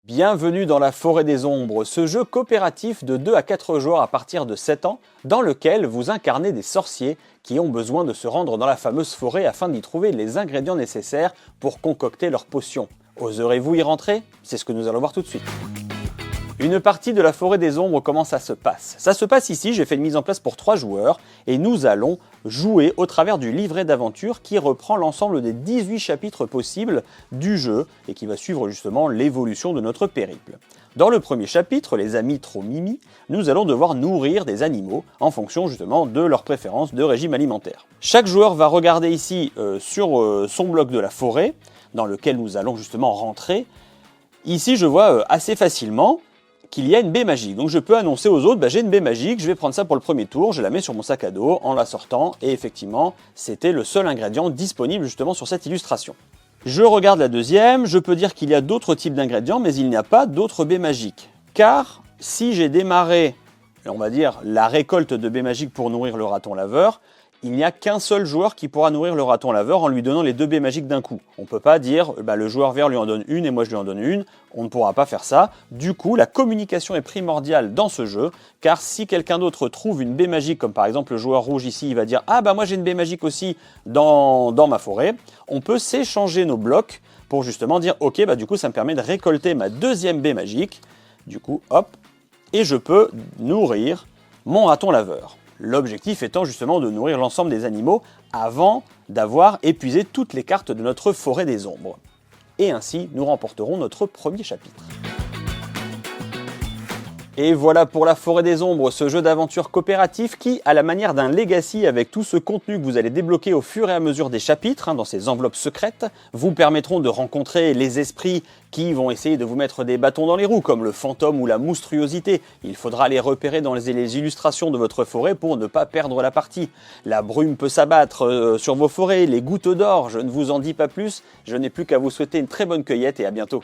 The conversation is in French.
Bienvenue dans la Forêt des Ombres, ce jeu coopératif de 2 à 4 joueurs à partir de 7 ans, dans lequel vous incarnez des sorciers qui ont besoin de se rendre dans la fameuse forêt afin d'y trouver les ingrédients nécessaires pour concocter leurs potions. Oserez-vous y rentrer? C'est ce que nous allons voir tout de suite. Une partie de la Forêt des Ombres, comment ça se passe? Ça se passe ici, j'ai fait une mise en place pour 3 joueurs, et nous allons jouer au travers du livret d'aventure qui reprend l'ensemble des 18 chapitres possibles du jeu, et qui va suivre justement l'évolution de notre périple. Dans le premier chapitre, les amis trop mimi, nous allons devoir nourrir des animaux en fonction justement de leur préférence de régime alimentaire. Chaque joueur va regarder ici sur son bloc de la forêt, dans lequel nous allons justement rentrer. Ici, je vois assez facilement qu'il y a une baie magique. Donc je peux annoncer aux autres, j'ai une baie magique, je vais prendre ça pour le premier tour, je la mets sur mon sac à dos en la sortant, et effectivement, c'était le seul ingrédient disponible justement sur cette illustration. Je regarde la deuxième, je peux dire qu'il y a d'autres types d'ingrédients, mais il n'y a pas d'autres baies magiques. Car si j'ai démarré, on va dire, la récolte de baies magiques pour nourrir le raton laveur, il n'y a qu'un seul joueur qui pourra nourrir le raton laveur en lui donnant les 2 baies magiques d'un coup. On ne peut pas dire le joueur vert lui en donne une et moi je lui en donne une, on ne pourra pas faire ça. Du coup, la communication est primordiale dans ce jeu, car si quelqu'un d'autre trouve une baie magique, comme par exemple le joueur rouge ici, il va dire « Ah moi j'ai une baie magique aussi dans ma forêt », on peut s'échanger nos blocs pour justement dire « Ok, du coup ça me permet de récolter ma deuxième baie magique », du coup hop, et je peux nourrir mon raton laveur. L'objectif étant justement de nourrir l'ensemble des animaux avant d'avoir épuisé toutes les cartes de notre forêt des ombres. Et ainsi, nous remporterons notre premier chapitre. Et voilà pour la Forêt des Ombres, ce jeu d'aventure coopératif qui, à la manière d'un legacy avec tout ce contenu que vous allez débloquer au fur et à mesure des chapitres, dans ces enveloppes secrètes, vous permettront de rencontrer les esprits qui vont essayer de vous mettre des bâtons dans les roues, comme le fantôme ou la monstruosité. Il faudra les repérer dans les illustrations de votre forêt pour ne pas perdre la partie. La brume peut s'abattre sur vos forêts, les gouttes d'or, je ne vous en dis pas plus, je n'ai plus qu'à vous souhaiter une très bonne cueillette et à bientôt.